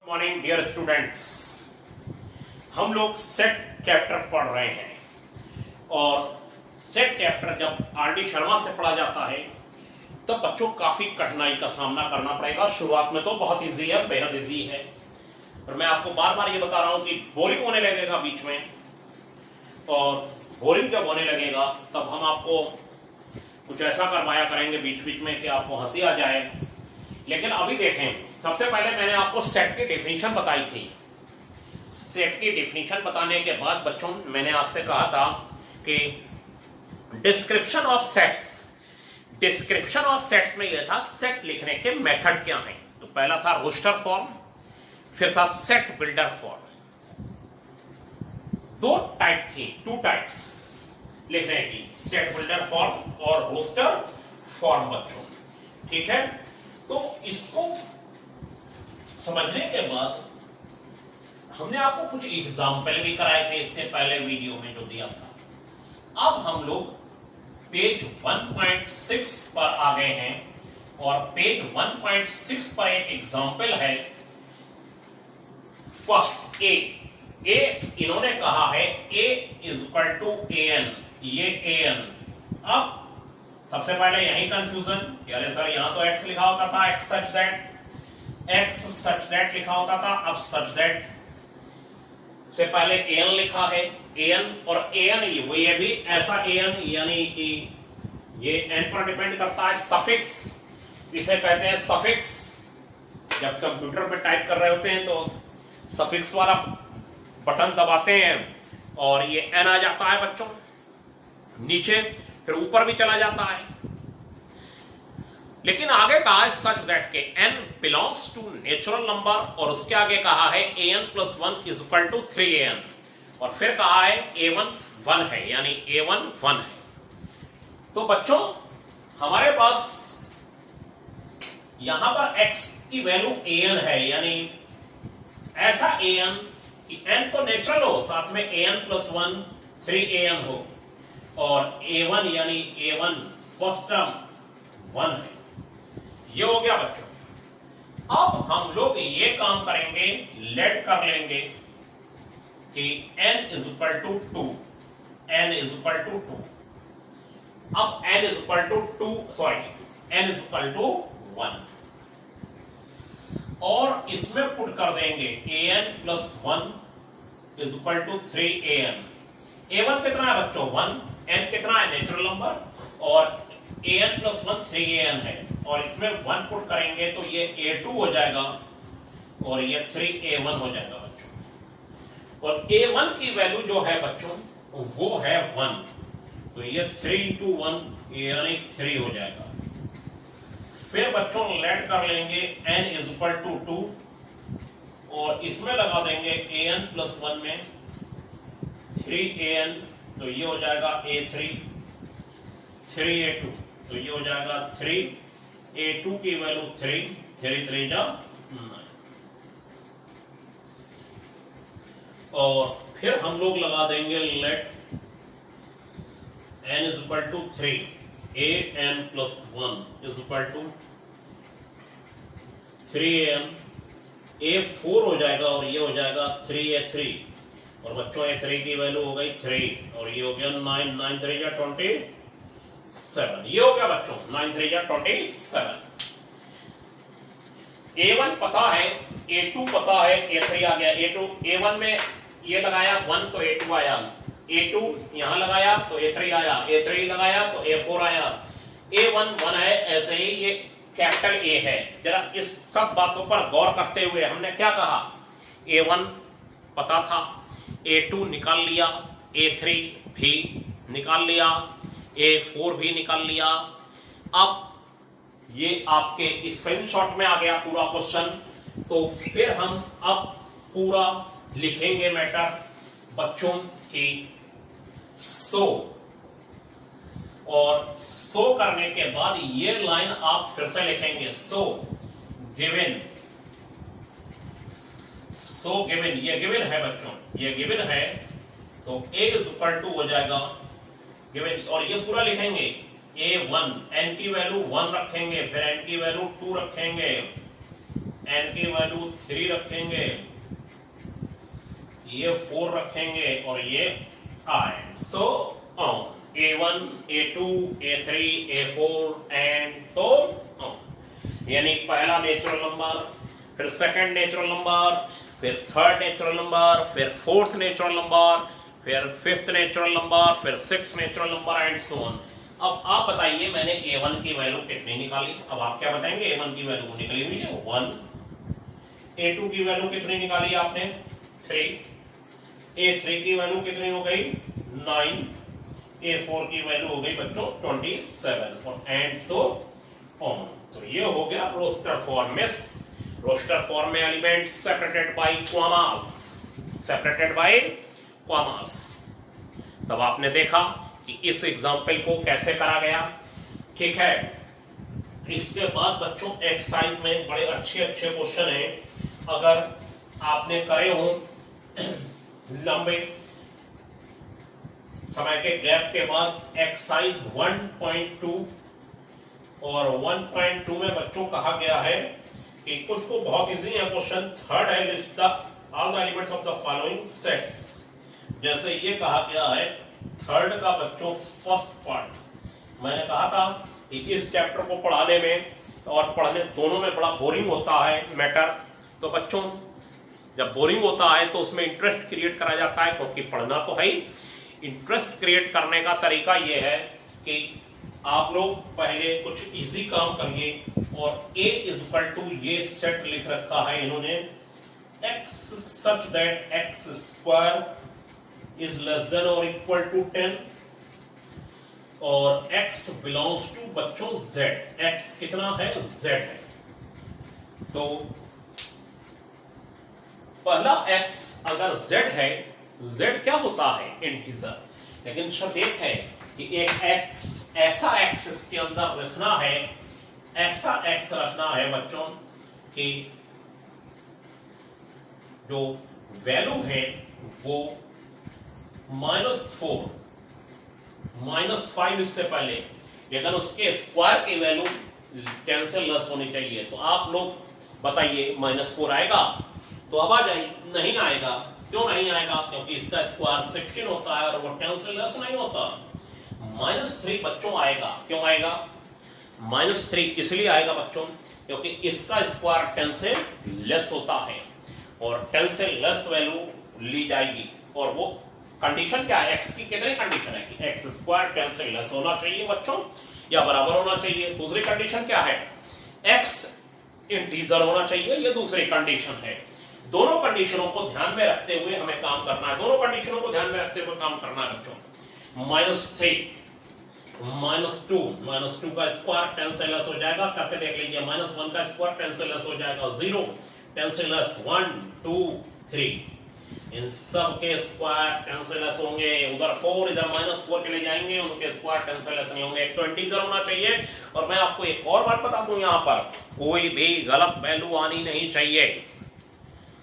Morning dear students, हम लोग set chapter पढ़ रहे हैं और सेट चैप्टर जब आर डी शर्मा से पढ़ा जाता है तब बच्चों काफी कठिनाई का सामना करना पड़ेगा। शुरुआत में तो बहुत इजी है, बेहद इजी है, और मैं आपको बार बार ये बता रहा हूं कि बोरिंग होने लगेगा बीच में, और बोरिंग जब होने लगेगा तब हम आपको कुछ ऐसा करवाया करेंगे बीच बीच में कि आपको हंसी आ जाए। लेकिन अभी देखें, सबसे पहले मैंने आपको सेट की डेफिनेशन बताई थी। सेट की डेफिनेशन बताने के बाद बच्चों मैंने आपसे कहा था कि description of sets, description of sets में यह था सेट लिखने के मेथड क्या हैं। तो पहला था रोस्टर फॉर्म, फिर था सेट बिल्डर फॉर्म। दो टाइप थी, टू टाइप्स लिखने की, सेट बिल्डर फॉर्म और रोस्टर फॉर्म बच्चों, ठीक है। तो इसको समझने के बाद हमने आपको कुछ एग्जाम्पल भी कराए थे इससे पहले वीडियो में जो दिया था। अब हम लोग पेज 1.6 पर आ गए हैं और पेज 1.6 पर एक एग्जाम्पल है। फर्स्ट ए इन्होंने कहा है a is equal to an, ये an। अब सबसे पहले यही कंफ्यूजन, अरे सर यहां तो x लिखा होता था, x सच दैट लिखा होता था, अब सच दैट से पहले an लिखा है, an और an ये भी ऐसा an, यानी कि ये n पर डिपेंड करता है। सफिक्स इसे कहते हैं सफिक्स। जब कंप्यूटर पे टाइप कर रहे होते हैं तो सफिक्स वाला बटन दबाते हैं और ये n आ जाता है बच्चों नीचे, फिर ऊपर भी चला जाता है। लेकिन आगे कहा है सच दैट के n belongs to natural number, और उसके आगे कहा है an + 1 is equal to 3an, और फिर कहा है a1 1 है, यानी a1 1 है। तो बच्चों हमारे पास यहां पर x की वैल्यू an है, यानी ऐसा an कि n तो नेचुरल हो, साथ में an + 1 3an हो, और a1 यानी a1 फर्स्ट टर्म 1 है। ये हो गया बच्चों। अब हम लोग ये काम करेंगे, लेट कर लेंगे कि n is equal to 2, n is equal to 2। अब n is equal to 2, sorry n is equal to 1, और इसमें पुट कर देंगे an + 1 is equal to 3an। a1 कितना है बच्चों 1, n कितना है नेचुरल नंबर, और an + 1 3an है, और इसमें 1 पुट करेंगे तो ये a2 हो जाएगा और ये 3a1 हो जाएगा बच्चों। और a1 की वैल्यू जो है बच्चों वो है 1, तो ये 3 × 1 यानी 3 हो जाएगा। फिर बच्चों लेट कर लेंगे n इज इक्वल टू 2, और इसमें लगा देंगे an + 1 में 3an, तो ये हो जाएगा a3, 3a2, तो ये हो जाएगा 3a2 की वैल्यू 3, 3 3 जा 9, और फिर हम लोग लगा देंगे let n is equal to 3, an + 1 is equal to 3an, a4 हो जाएगा, और ये हो जाएगा 3a3, और बच्चों a3 की वैल्यू हो गई 3, और ये हो गया 9, 9 3 जा 27, ये हो गया बच्चों 9 3 जा 27। a1 पता है, a2 पता है, a3 आ गया, a2 a1 में ये लगाया 1 तो a2 आया, a2 यहां लगाया तो a3 आया, a3 लगाया तो a4 आया, a1 1 है। ऐसे ही ये कैपिटल A है। जरा इस सब बातों पर गौर करते हुए हमने क्या कहा, a1 पता था, a2 निकाल लिया, a3 भी निकाल लिया, a4 भी निकाल लिया। अब ये आपके स्क्रीनशॉट में आ गया पूरा क्वेश्चन, तो फिर हम अब पूरा लिखेंगे मैटर बच्चों की सो, और सो करने के बाद ये लाइन आप फिर से लिखेंगे, सो गिवन, सो गिवन, ये गिवन है बच्चों, ये गिवन है, तो a इज इक्वल टू हो जाएगा गिवन, और ये पूरा लिखेंगे a1, n की वैल्यू 1 रखेंगे, फिर n की वैल्यू 2 रखेंगे, n की वैल्यू 3 रखेंगे, ये 4 रखेंगे और ये i, so on a1 a2 a3 a4 and so on. यानी पहला नेचुरल नंबर, फिर सेकंड नेचुरल नंबर, फिर थर्ड नेचुरल नंबर, फिर फोर्थ नेचुरल नंबर, फिर फिफ्थ नेचुरल नंबर, फिर sixth natural number and so on. अब आप बताइए मैंने a1 की वैल्यू कितनी निकाली? अब आप क्या बताएंगे? a1 की वैल्यू निकली हुई है 1, a2 की वैल्यू कितनी निकाली आपने? 3, a3 की वैल्यू कितनी हो गई? 9, a4 की वैल्यू हो गई बच्चों 27 और एंड सो ऑन। तो ये हो गया रोस्टर फॉर्म में। रोस्टर फॉर्म में element separated by commas, separated by commas. तब आपने देखा कि इस एग्जाम्पल को कैसे करा गया, ठीक है। इसके बाद बच्चों एक्सरसाइज में बड़े अच्छे अच्छे क्वेश्चन हैं। अगर आपने करे हो लंबे समय के गैप के बाद एक्सरसाइज 1.2 और 1.2 में बच्चों कहा गया है कि कुछ को बहुत इजी है क्वेश्चन। थर्ड है list the all the elements of the following sets. जैसे ये कहा गया है थर्ड का बच्चों फर्स्ट पार्ट, मैंने कहा था कि इस चैप्टर को पढ़ाने में और पढ़ने दोनों में बड़ा बोरिंग होता है मैटर। तो बच्चों जब बोरिंग होता है तो उसमें इंटरेस्ट क्रिएट करा जाता है, क्योंकि पढ़ना तो है ही। इंटरेस्ट क्रिएट करने का तरीका यह है कि आप लोग पहले कुछ इजी काम करिए और a इज इक्वल टू ये सेट लिख रखा है इन्होंने, x such that x square is less than or equal to 10 और x belongs to बच्चों z। x कितना है? z है। तो पहला x अगर z है, z क्या होता है? इंटीजर। लेकिन शर्त एक है कि एक x, ऐसा x इसके अंदर रखना है, ऐसा x रखना है बच्चों कि जो वैल्यू है वो -4, -5 इससे पहले, लेकिन उसके स्क्वायर की वैल्यू 10 से लेस होनी चाहिए। तो आप लोग बताइए -4 आएगा? तो अब आ जाइए, नहीं आएगा। क्यों नहीं आएगा? क्योंकि इसका स्क्वायर 16 होता है और वो 10 से लेस नहीं होता। -3 बच्चों आएगा। क्यों आएगा -3? इसलिए आएगा बच्चों क्योंकि इसका स्क्वायर 10 से लेस होता है और 10 से लेस वैल्यू ली जाएगी। और वो कंडीशन क्या है? x की कितनी कंडीशन है कि x स्क्वायर 10 से लेस होना चाहिए बच्चों या बराबर होना चाहिए। दूसरी कंडीशन क्या है? x इंटीजर होना चाहिए, ये दूसरी कंडीशन है। दोनों कंडीशनों को ध्यान में रखते हुए हमें काम करना है, दोनों कंडीशनों को ध्यान में रखते हुए काम करना है बच्चों। -3, -2 का स्क्वायर 10 से लेस हो जाएगा, करके देख लीजिए। -1 का स्क्वायर 10 से लेस हो जाएगा, 0 10 से लेस, 1 2 3, इन सब के स्क्वायर 10 से लेस होंगे। उधर 4 इधर -4 के ले जाएंगे, उनके स्क्वायर 10 से लेस नहीं होंगे। एक तो इंटीजर होना चाहिए। और मैं आपको एक और बात बता दूं, यहां पर कोई भी गलत वैल्यू आनी नहीं चाहिए,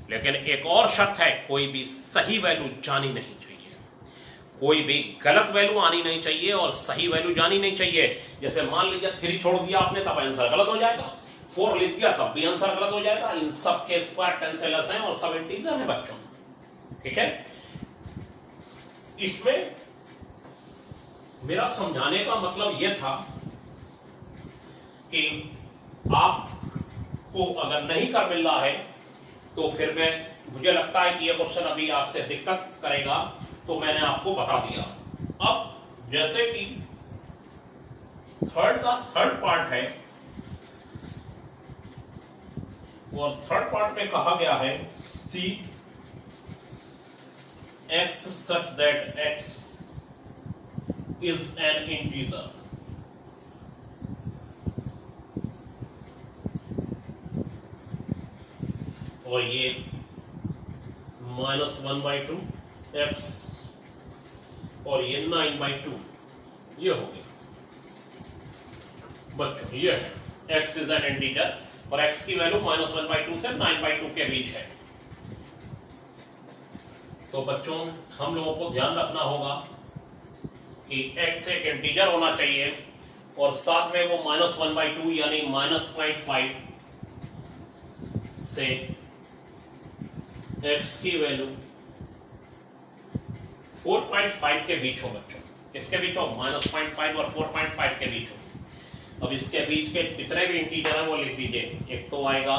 लेकिन एक और शर्त है, कोई भी सही वैल्यू जानी नहीं चाहिए। कोई भी गलत वैल्यू आनी नहीं चाहिए और सही वैल्यू जानी नहीं चाहिए। जैसे मान लीजिए 3 छोड़ दिया आपने, तब आंसर गलत हो जाएगा। 4 लिख दिया तब भी आंसर गलत हो जाएगा। इन सब के स्क्वायर 10 से लेस हैं और सब इंटीजर है बच्चों, ठीक है। इसमें मेरा समझाने का मतलब यह था कि आपको अगर नहीं कर मिल रहा है तो फिर मुझे लगता है कि यह क्वेश्चन अभी आपसे दिक्कत करेगा, तो मैंने आपको बता दिया। अब जैसे कि थर्ड का थर्ड पार्ट है और थर्ड पार्ट में कहा गया है सी x such that x is an integer। और ये -1/2 x और ये 9/2 ये हो गया बच्चों। ये है x इज एन इंटीजर और x की वैल्यू -1/2 से 9/2 के बीच है। तो बच्चों हम लोगों को ध्यान रखना होगा कि x एक इंटीजर होना चाहिए और साथ में वो -1/2 यानी -0.5 से x की वैल्यू 4.5 के बीच हो बच्चों, इसके बीच हो -0.5 और 4.5 के बीच हो। अब इसके बीच के कितने भी इंटीजर हैं वो लिख दीजिए। एक तो आएगा,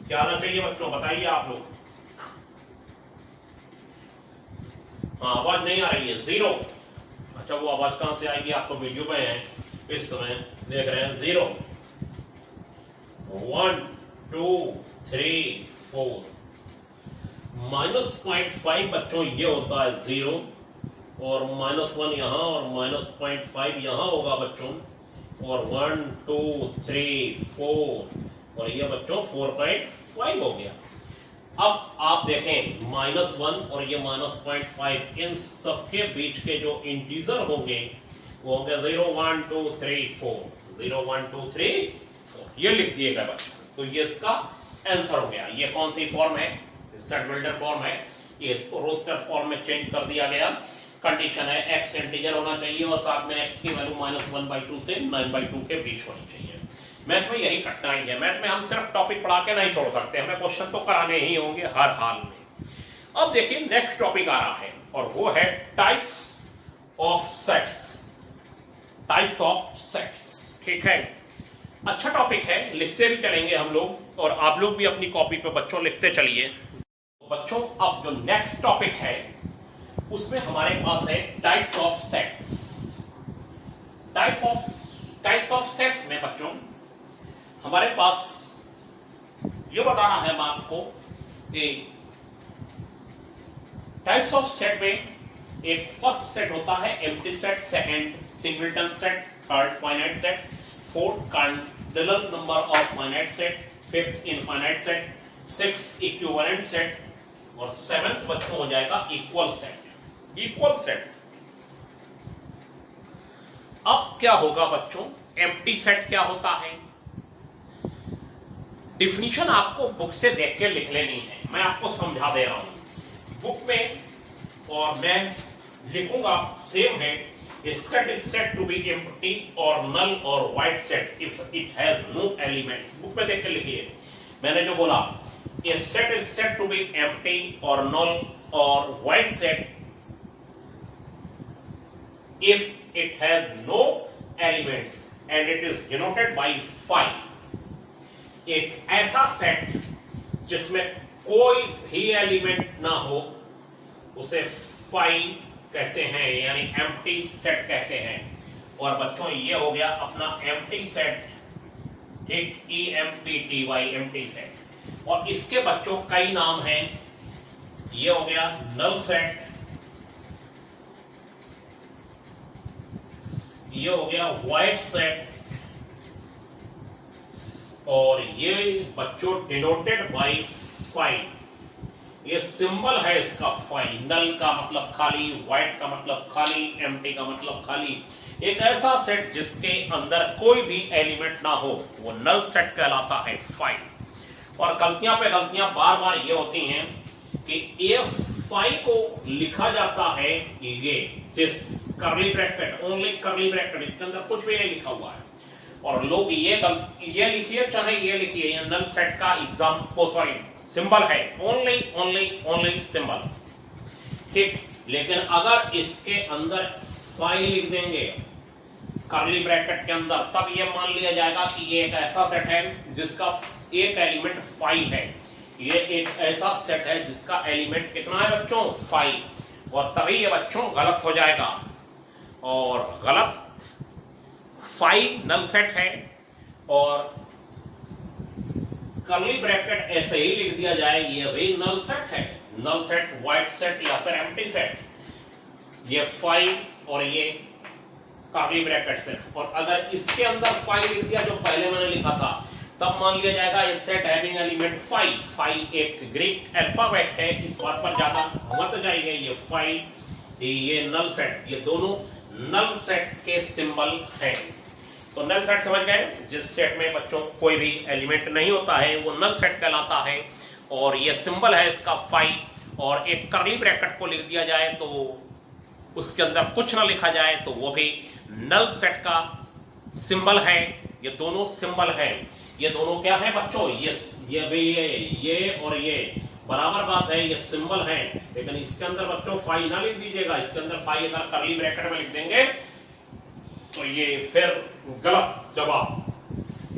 क्या आना चाहिए बच्चों बताइए आप लोग। हाँ आवाज नहीं आ रही है, 0। अच्छा वो आवाज कहां से आएगी, आप तो वीडियो में हैं इस समय देख रहे हैं। 0 1 2 3 4 -0.5 बच्चों ये होता है 0 और -1 यहां और -0.5 यहां होगा बच्चों, और 1 2 3 4 और ये बच्चों 4.5 हो गया। अब आप देखें -1 और ये -0.5, इन सबके बीच के जो इंटीजर होंगे वो होंगे 0 1 2 3 4 0 1 2 3 4, ये लिख दिएगा बच्चों। तो ये इसका आंसर हो गया। ये कौन सी फॉर्म है, सेट बिल्डर फॉर्म है, ये इसको रोस्टर फॉर्म में चेंज कर दिया गया। कंडीशन है x इंटीजर होना चाहिए और साथ में x की वैल्यू -1/2 से 9/2 के बीच होनी चाहिए। मैथ में यही कठिनाई है, मैथ में हम सिर्फ टॉपिक पढ़ा के नहीं छोड़ सकते, हमें क्वेश्चन तो कराने ही होंगे हर हाल में। अब देखिए नेक्स्ट टॉपिक आ रहा है और वो है types of sets. Types of sets, ठीक है, अच्छा टॉपिक है, लिखते भी चलेंगे हम लोग और आप लोग भी अपनी कॉपी पे बच्चों लिखते चलिए। बच्चों अब जो नेक्स्ट टॉपिक है उसमें हमारे पास है types of sets. Types of sets में बच्चों हमारे पास ये बताना है मैं आपको कि टाइप्स ऑफ सेट में एक फर्स्ट सेट होता है empty set, second singleton set, third finite set, fourth cardinal number of finite set, fifth infinite set, sixth equivalent set और सेवेंथ बच्चों हो जाएगा इक्वल सेट। इक्वल सेट अब क्या होगा बच्चों, एम्प्टी सेट क्या होता है, डिफिनीशन आपको बुक से देख के लिख लेनी है, मैं आपको समझा दे रहा हूं बुक में और मैं लिखूंगा सेम है। A set is said to be empty or null or void set if it has no elements। Book में देख के लिखिए, मैंने जो बोला A set is said to be empty or null or void set if it has no elements and it is denoted by phi। एक ऐसा set जिसमें कोई भी एलिमेंट ना हो उसे फाई कहते हैं, यानी एम्प्टी सेट कहते हैं। और बच्चों ये हो गया अपना एम्प्टी सेट, एक EMPTY एम्प्टी सेट। और इसके बच्चों कई नाम हैं, ये हो गया नल सेट, ये हो गया वाइड सेट और ये बच्चों डिनोटेड बाय फाई। ये सिंबल है इसका फाई। नल का मतलब खाली, वाइट का मतलब खाली, एम्प्टी का मतलब खाली। एक ऐसा सेट जिसके अंदर कोई भी एलिमेंट ना हो वो नल सेट कहलाता है, फाई। और गलतियां पे गलतियां बार बार ये होती हैं कि ये फाई को लिखा जाता है ये this curly bracket, only curly bracket, इसके अंदर कुछ भी नहीं लिखा हुआ है। और लोग ये लिखिए चाहे ये लिखिए, ये नल सेट का सॉरी सिंबल है, ओनली सिंबल, ठीक। लेकिन अगर इसके अंदर फाई लिख देंगे कर्ली ब्रैकेट के अंदर, तब ये मान लिया जाएगा कि ये एक ऐसा सेट है जिसका एक एलिमेंट फाई है। ये एक ऐसा सेट है जिसका एलिमेंट कितना है बच्चों, फाई। और तभी ये बच्चों गलत हो जाएगा। और गलत, फाई नल सेट है और कर्ली ब्रैकेट ऐसे ही लिख दिया जाए ये भी नल सेट है। नल सेट, वाइड सेट या फिर एम्प्टी सेट, ये फाई और ये कर्ली ब्रैकेट सिर्फ। और अगर इसके अंदर फाई लिख दिया जो पहले मैंने लिखा था, तब मान लिया जाएगा ये set having element phi. Phi एक ग्रीक अल्फाबेट है, इस बात पर ज्यादा मत जाइए। ये फाई, ये नल सेट, ये दोनों नल सेट के सिंबल हैं। तो नल सेट समझ गए, जिस सेट में बच्चों कोई भी एलिमेंट नहीं होता है वो नल सेट कहलाता है। और ये सिंबल है इसका फाई। और एक कर्ली ब्रैकेट को लिख दिया जाए तो उसके अंदर कुछ ना लिखा जाए तो वो भी नल सेट का सिंबल है। ये दोनों सिंबल हैं। ये दोनों क्या है बच्चों, ये ये भी ये और ये बराबर बात है, ये सिंबल है, लेकिन इसके अंदर बच्चों फाई ना लिख दीजिएगा। इसके अंदर फाई अगर करली ब्रैकेट में लिख देंगे तो ये फिर गलत जवाब।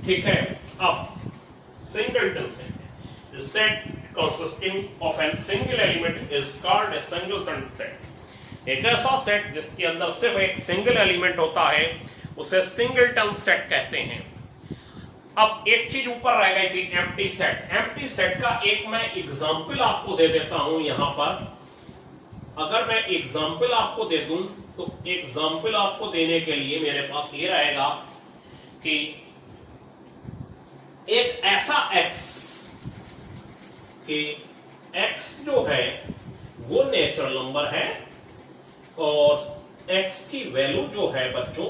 ठीक है, अब singleton set, set consisting of an single element is called a singleton set. एक ऐसा सेट जिसके अंदर सिर्फ एक सिंगल एलिमेंट होता है उसे सिंगलटन सेट कहते हैं। अब एक चीज ऊपर रह गई थी, एम्प्टी सेट। एम्प्टी सेट का एक मैं एग्जांपल आपको दे देता हूं यहां पर। अगर मैं एग्जांपल आपको दे दूं तो एग्जांपल आपको देने के लिए मेरे पास ये रहेगा कि एक ऐसा x कि x जो है वो नेचुरल नंबर है और x की वैल्यू जो है बच्चों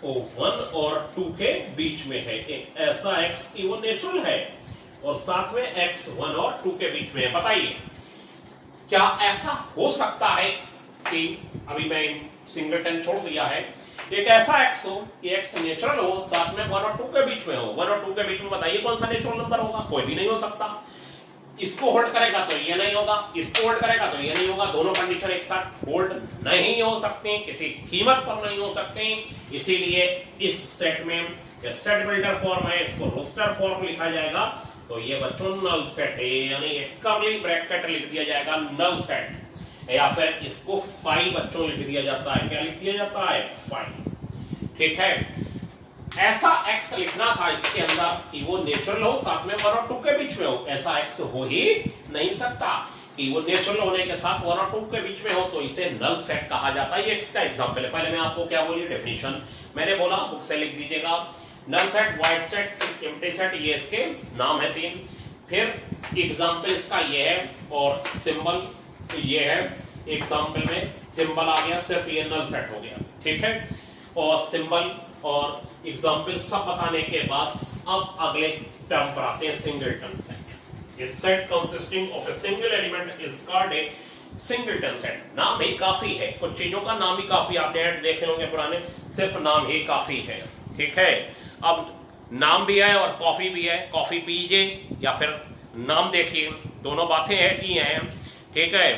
वो 1 और 2 के बीच में है। एक ऐसा x की वो नेचुरल है और साथ में x 1 और 2 के बीच में है। बताइए क्या ऐसा हो सकता है कि अभी मैं सिंगलटन छोड़ दिया है, एक ऐसा x हो कि x नेचुरल हो साथ में 1 और 2 के बीच में हो। 1 और 2 के बीच में बताइए कौन सा नेचुरल नंबर होगा? कोई भी नहीं हो सकता। इसको होल्ड करेगा तो ये नहीं होगा, इसको होल्ड करेगा तो ये नहीं होगा। दोनों कंडीशन एक साथ होल्ड नहीं हो सकते, किसी कीमत पर नहीं हो सकते। इसीलिए इस सेट में सेट बिल्डर फॉर्म है, इसको रोस्टर फॉर्म लिखा जाएगा। तो ये बच्चों नल सेट है, यानी एक कर्ली ब्रैकेट लिख दिया जाएगा नल सेट, या फिर इसको फाई बच्चों लिख दिया जाता है। क्या लिख दिया जाता है? फाई। ठीक है, ऐसा x लिखना था इसके अंदर कि वो नेचुरल हो साथ में 1 और 2 के बीच में हो। ऐसा x हो ही नहीं सकता कि वो नेचुरल होने के साथ 1 और 2 के बीच में हो, तो इसे नल सेट कहा जाता है। ये इसका एग्जांपल है। पहले मैं आपको क्या बोली डेफिनेशन मैंने बोला, बुक से लिख दीजिएगा। Null set, void set, empty set, ये इसके नाम है 3। फिर एग्जांपल इसका ये है और सिंबल ये है। एग्जांपल में सिंबल आ गया, सिर्फ ये नल सेट हो गया। ठीक है, और सिंबल और एग्जांपल सब बताने के बाद अब अगले टर्म पर आते हैं, singleton set. A set consisting of a single element is called a singleton set. नाम ही काफी है, कुछ चीजों का नाम ही काफी, आपने ऐड देखे होंगे पुराने, सिर्फ नाम ही काफी है। ठीक है, अब नाम भी है और कॉफी भी है। कॉफी पीजिए या फिर नाम देखिए, दोनों बातें है की हैं। ठीक है,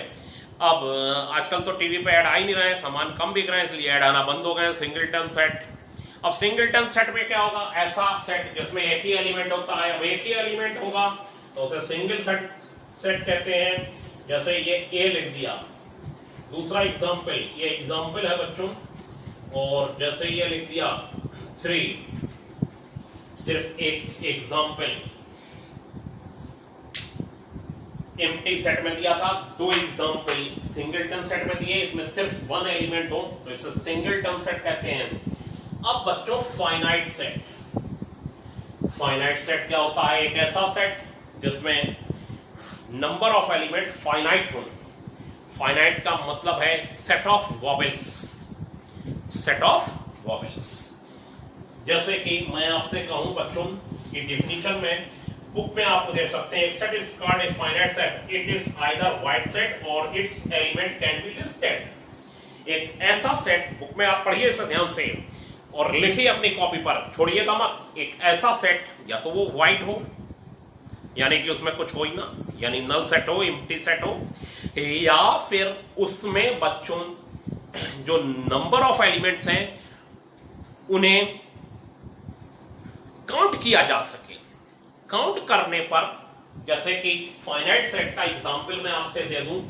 अब आजकल तो टीवी पे ऐड आ ही नहीं रहे हैं, सामान कम बिक रहे हैं, इसलिए ऐड आना बंद हो गए। सिंगलटन सेट, अब सिंगलटन सेट में क्या होगा? ऐसा सेट जिसमें एक ही एलिमेंट होता है। अब एक ही एलिमेंट होगा तो उसे सिंगल सेट कहते हैं। जैसे ये ए लिख दिया, दूसरा एग्जांपल, ये एग्जांपल है बच्चों, और जैसे ये लिख दिया 3, सिर्फ एक एग्जांपल। एम्प्टी सेट में दिया था 2 एग्जांपल, सिंगलटन सेट में दिए इसमें सिर्फ 1 एलिमेंट हो तो इसे सिंगलटन सेट कहते हैं। अब बच्चों फाइनाइट सेट, फाइनाइट सेट क्या होता है? एक ऐसा सेट जिसमें नंबर ऑफ एलिमेंट फाइनाइट हो। फाइनाइट का मतलब है set of vowels, set of vowels. जैसे कि मैं आपसे कहूं बच्चों कि डेफिनेशन में बुक में आप देख सकते हैं, set is called a finite set, it is either void set और its element can be listed. एक ऐसा सेट, बुक में आप पढ़िए इसे ध्यान से और लिखिए अपनी कॉपी पर, छोड़िएगा मत। एक ऐसा सेट या तो वो वाइड हो, यानी कि उसमें कुछ हो ही ना, यानी नल सेट हो, एम्प्टी सेट हो, या फिर उसमें बच्चों जो नंबर ऑफ एलिमेंट्स हैं उन्हें काउंट किया जा सके। काउंट करने पर, जैसे कि फाइनाइट सेट का एग्जांपल मैं आपसे दे दूं,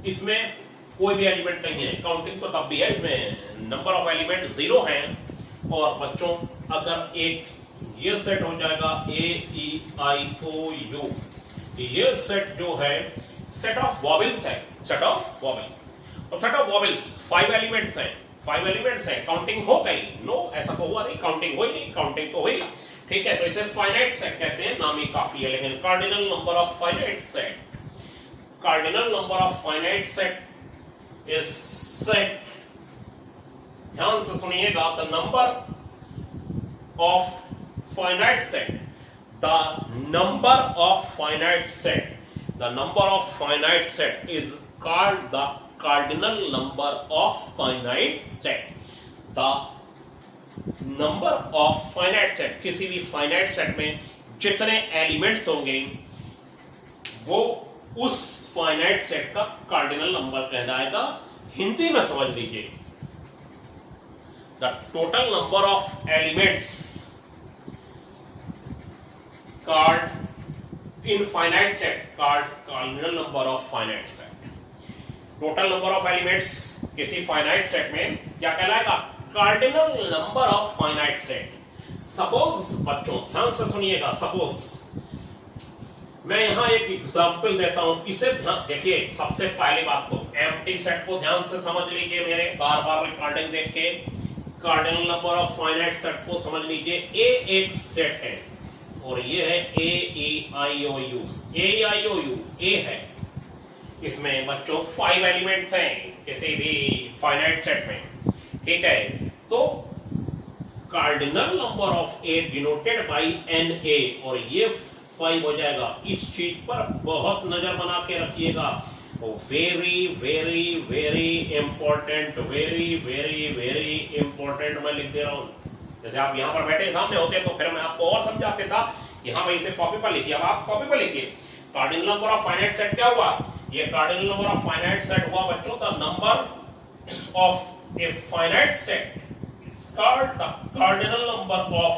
इसमें कोई भी एलिमेंट नहीं है, काउंटिंग तो तब भी है, इसमें नंबर ऑफ एलिमेंट 0 है। और बच्चों अगर एक ये सेट हो जाएगा AEIOU, ये सेट जो है सेट ऑफ वॉवेल्स है, सेट ऑफ वॉवेल्स। और सेट ऑफ वॉवेल्स 5 एलिमेंट्स हैं, 5 एलिमेंट्स हैं, काउंटिंग हो गई? नो, ऐसा तो हुआ नहीं, काउंटिंग हुई नहीं, काउंटिंग तो हुई। ठीक है, तो इसे फाइनाइट सेट कहते हैं, नाम ही काफी है। लेकिन cardinal number of finite set, cardinal number of finite set is set, ध्यान से सुनिएगा, the number of finite set, the number of finite set, the number of finite set is called the cardinal number of finite set. The number of finite set, किसी भी finite set में जितने elements होंगे वो उस finite set का cardinal number कहलाएगा। हिंदी में समझ लीजिए, the total number of elements card in finite set card cardinal number of finite set. Total number of elements किसी फाइनाइट सेट में क्या कहलाएगा? Cardinal number of finite set. Suppose बच्चों ध्यान से सुनिएगा, सपोज मैं यहां एक एग्जांपल देता हूं, इसे ध्यान देखिए। सबसे पहली बात तो एम्प्टी सेट को ध्यान से समझ लीजिए, मेरे बार बार रिकॉर्डिंग देख के cardinal number of finite set को समझ लीजिए। ए एक सेट है और ये है ए ई आई ओ you. A I O U A है, इसमें बच्चों 5 एलिमेंट्स हैं किसी भी फाइनाइट सेट में, ठीक है। तो cardinal number of A denoted by n A, और ये 5 हो जाएगा। इस चीज पर बहुत नजर बना के रखिएगा। Very very very important, very very very important मैं लिख दे रहा हूं। जैसे आप यहां पर बैठे सामने होते तो फिर मैं आपको और समझाते था। यहां पर इसे कॉपी पर लिखिए, अब आप कॉपी पर लिखिए। Cardinal number of finite set क्या हुआ? ये cardinal number of finite set हुआ बच्चों the number of A finite set is called the cardinal number of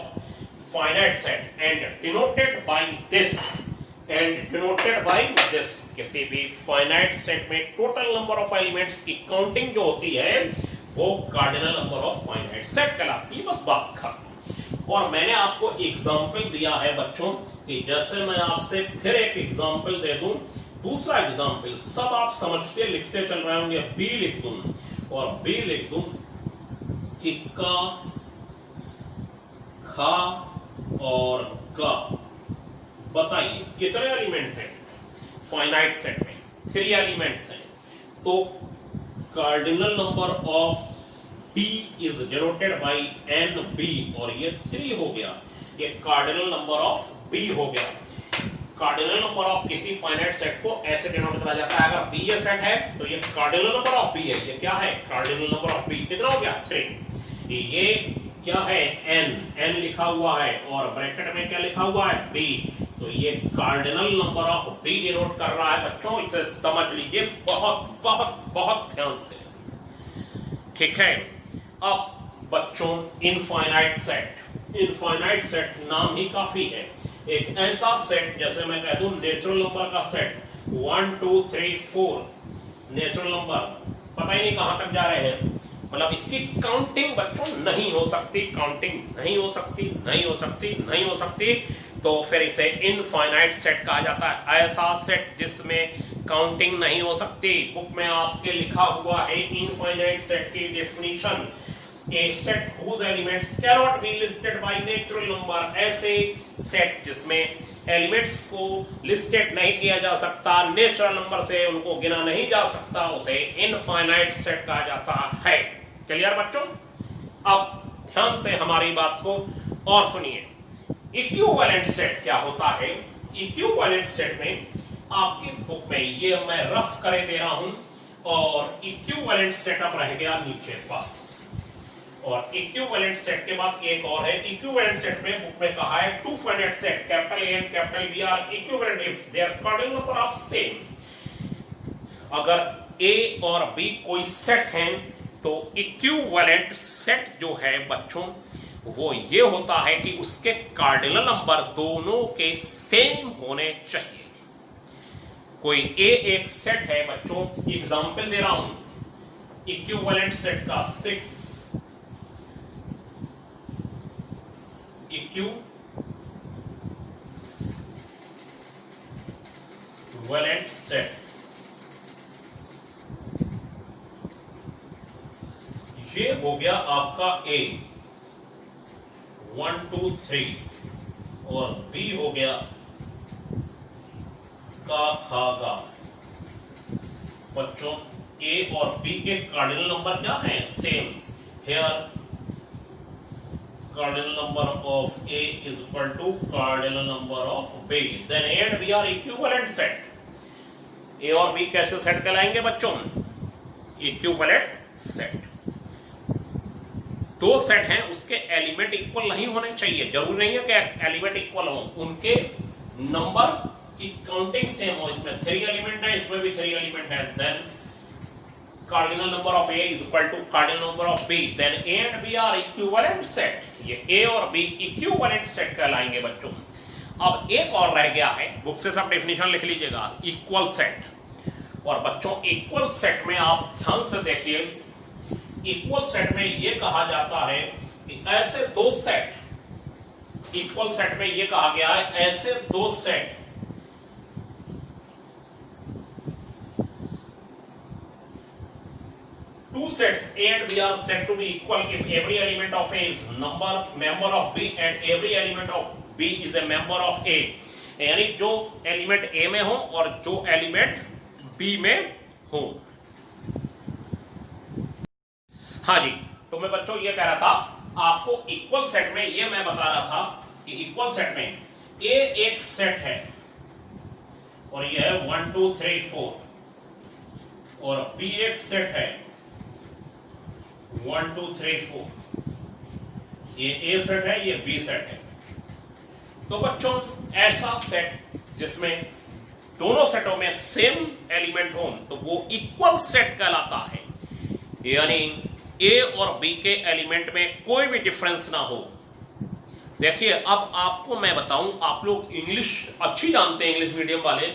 finite set and denoted by this, किसी भी फाइनाइट सेट में टोटल नंबर ऑफ एलिमेंट्स की counting जो होती है वो cardinal number of finite set कहलाती है। बस बात खत्म। और मैंने आपको एग्जांपल दिया है बच्चों कि जैसे मैं आपसे फिर एक एग्जांपल दे दूं, दूसरा एग्जांपल सब आप समझते लिखते चल रहे होंगे। बी लिख दूं और बी लिख दूं कि का, खा और गा। बताइए कितने एलिमेंट हैं इसमें? फाइनाइट सेट में 3 एलिमेंट्स हैं। तो cardinal number of B is denoted by n B, और ये 3 हो गया। ये कार्डिनल नंबर ऑफ बी हो गया। कार्डिनल नंबर ऑफ किसी फाइनाइट सेट को ऐसे डिनोट करा जाता है। अगर बी ये सेट है तो ये कार्डिनल नंबर ऑफ बी है। ये क्या है? Cardinal number of B. कितना हो गया? 3। ये क्या है? n लिखा हुआ है और ब्रैकेट में क्या लिखा हुआ है? b। तो ये cardinal number of b denote कर रहा है बच्चों। इसे समझ लीजिए बहुत बहुत बहुत ध्यान से, ठीक है। अब बच्चों इनफाइनाइट सेट नाम ही काफी है। एक ऐसा सेट जैसे मैं कह दूं नेचुरल नंबर का सेट 1 2 3 4 नेचुरल नंबर, पता ही नहीं कहां तक जा रहे हैं। मतलब इसकी काउंटिंग बच्चों नहीं हो सकती, काउंटिंग नहीं हो सकती, नहीं हो सकती, नहीं हो सकती। तो फिर इसे इनफाइनाइट सेट कहा जाता है। ऐसा सेट जिसमें काउंटिंग नहीं हो सकती। बुक में आपके लिखा हुआ है इनफाइनाइट सेट की definition, A set whose elements cannot be listed by natural number। ऐसे सेट जिसमें एलिमेंट्स को लिस्टेड नहीं किया जा सकता, नेचुरल नंबर से उनको गिना नहीं जा सकता, उसे इनफाइनाइट सेट कहा जाता है। क्लियर बच्चों? अब ध्यान से हमारी बात को और सुनिए। इक्विवेलेंट सेट क्या होता है? इक्विवेलेंट सेट में आपकी बुक में ये मैं रफ करे दे रहा हूं, और इक्विवेलेंट सेटअप रह गया नीचे बस। और इक्विवेलेंट सेट के बाद एक और है। इक्विवेलेंट सेट में बुक में कहा है two finite set capital A and capital B are equivalent if their cardinal number are same. अगर ए और बी कोई सेट हैं तो इक्विवेलेंट सेट जो है बच्चों वो ये होता है कि उसके कार्डिनल नंबर दोनों के सेम होने चाहिए। कोई ए एक सेट है बच्चों, एग्जांपल दे रहा हूं इक्विवेलेंट सेट का 6 इक्विवेलेंट सेट्स। ये हो गया आपका ए 1 2 3, और बी हो गया का खा गा। बच्चों ए और बी के कार्डिनल नंबर क्या है? Same. Here cardinal number of A is equal to cardinal number of B. Then A and B are equivalent set. A और B कैसे सेट कहलाएंगे बच्चों? Equivalent set. दो सेट हैं, उसके एलिमेंट इक्वल नहीं होने चाहिए। जरूरी नहीं है कि एलिमेंट इक्वल हो, उनके नंबर कि काउंटिंग सेम हो, इसमें 3 एलिमेंट है, इसमें भी 3 एलिमेंट है, then cardinal number of A is equal to cardinal number of B, then A and B are equivalent set. ये A और B equivalent set कहलाएंगे बच्चों। अब एक और रह गया है, बुक से सब डेफिनेशन लिख लीजिएगा, इक्वल सेट। और बच्चों इक्वल सेट में आप ध्यान से देखिए, इक्वल सेट में ये कहा जाता है कि ऐसे दो सेट, इक्वल सेट में ये कहा गया है ऐसे दो set two sets A and B are said to be equal if every element of A is member of B and every element of B is a member of A। यानी जो element A में हो और जो element B में हो। हाँ जी, तो मैं बच्चों ये कह रहा था आपको इक्वल सेट में, ये मैं बता रहा था कि इक्वल सेट में A एक सेट है और ये है 1 2 3 4 और B एक सेट है 1 2 3 4, ये A सेट है, ये B सेट है। तो बच्चों ऐसा सेट जिसमें दोनों सेटों में सेम एलिमेंट हो तो वो इक्वल सेट कहलाता है, यानी A और B के एलिमेंट में कोई भी डिफरेंस ना हो। देखिए अब आपको मैं बताऊं, आप लोग इंग्लिश अच्छी जानते हैं, इंग्लिश मीडियम वाले,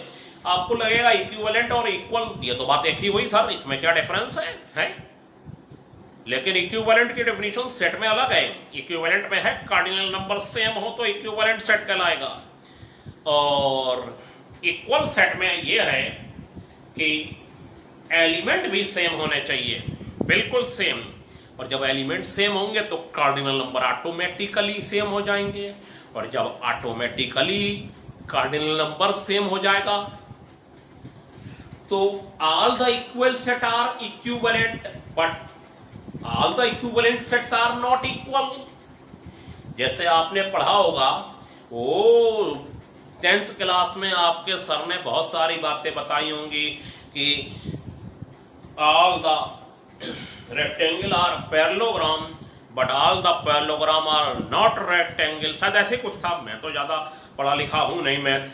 आपको लगेगा इक्विवेलेंट और इक्वल ये तो बात एक ही हुई सर, इसमें क्या डिफरेंस है? लेकिन इक्विवेलेंट की डेफिनेशन सेट में अलग है। इक्विवेलेंट में है कार्डिनल नंबर सेम हो तो इक्विवेलेंट सेट कहलाएगा, और इक्वल सेट में यह है कि एलिमेंट भी सेम होने चाहिए, बिल्कुल सेम। और जब एलिमेंट सेम होंगे तो कार्डिनल नंबर ऑटोमेटिकली सेम हो जाएंगे, और जब ऑटोमेटिकली कार्डिनल नंबर सेम हो जाएगा तो all the equal set are equivalent but all the equivalent sets are not equal. जैसे आपने पढ़ा होगा, वो 10th क्लास में आपके सर ने बहुत सारी बातें बताई होंगी कि all the rectangle are parallelogram but all the parallelogram are not rectangle, शायद ऐसे कुछ था, मैं तो ज्यादा पढ़ा लिखा हूं नहीं मैथ,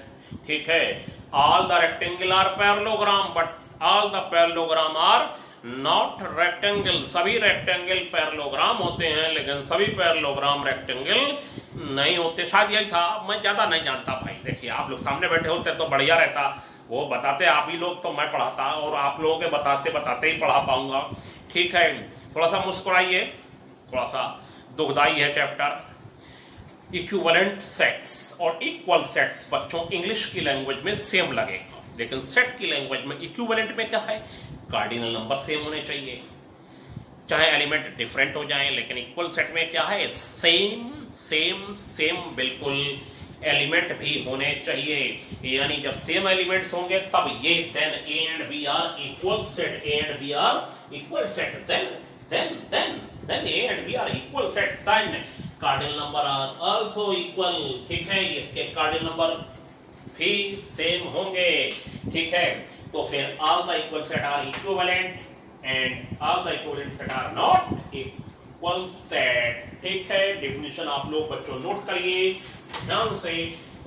ठीक है। All the rectangle are parallelogram but all the parallelogram are not rectangle, सभी रेक्टेंगल पैरेललोग्राम होते हैं लेकिन सभी पैरेललोग्राम रेक्टेंगल नहीं होते, शायद यही था, मैं ज्यादा नहीं जानता भाई। देखिए आप लोग सामने बैठे होते तो बढ़िया रहता, वो बताते आप ही लोग तो मैं पढ़ाता, और आप लोगों के बताते बताते ही पढ़ा पाऊंगा, ठीक है। थोड़ा सा मुस्कुराइए, थोड़ा सा दुखदाई है चैप्टर। इक्विवेलेंट सेट्स और इक्वल सेट्स बच्चों इंग्लिश की लैंग्वेज में सेम लगेगा, लेकिन सेट की लैंग्वेज में इक्विवेलेंट में क्या है, कार्डिनल नंबर सेम होने चाहिए, चाहे एलिमेंट डिफरेंट हो जाएं, लेकिन इक्वल सेट में क्या है, सेम सेम सेम बिल्कुल एलिमेंट भी होने चाहिए। यानी जब सेम एलिमेंट्स होंगे तब ये then A and B are equal set, A and B are equal set, then A and B are equal set, then cardinal number are also equal, ठीक है, इसके कार्डिनल नंबर भी सेम होंगे, ठीक है। तो फिर all the equal set are equivalent and all the equivalent set are not equal set, ठीक है। डेफिनेशन आप लोग बच्चों नोट करिए ध्यान से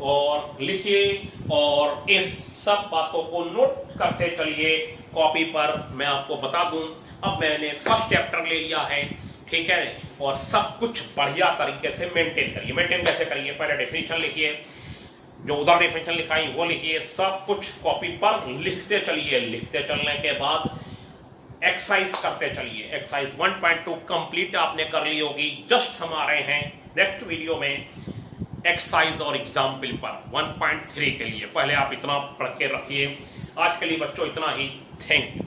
और लिखिए, और इस सब बातों को नोट करते चलिए कॉपी पर। मैं आपको बता दूं, अब मैंने फर्स्ट चैप्टर ले लिया है, ठीक है, और सब कुछ बढ़िया तरीके से मेंटेन करिए। मेंटेन कैसे करिए, पहले डेफिनेशन लिखिए, जो उधर डेफिनेशन लिखाई वो लिखिए, सब कुछ कॉपी पर लिखते चलिए। लिखते चलने के बाद एक्सरसाइज करते चलिए। एक्सरसाइज 1.2 कंप्लीट आपने कर ली होगी, जस्ट हम आ रहे हैं नेक्स्ट वीडियो में एक्सरसाइज और एग्जाम्पल पर 1.3 के लिए। पहले आप इतना पढ़ के रखिए। आज के लिए बच्चों इतना ही, थैंक यू।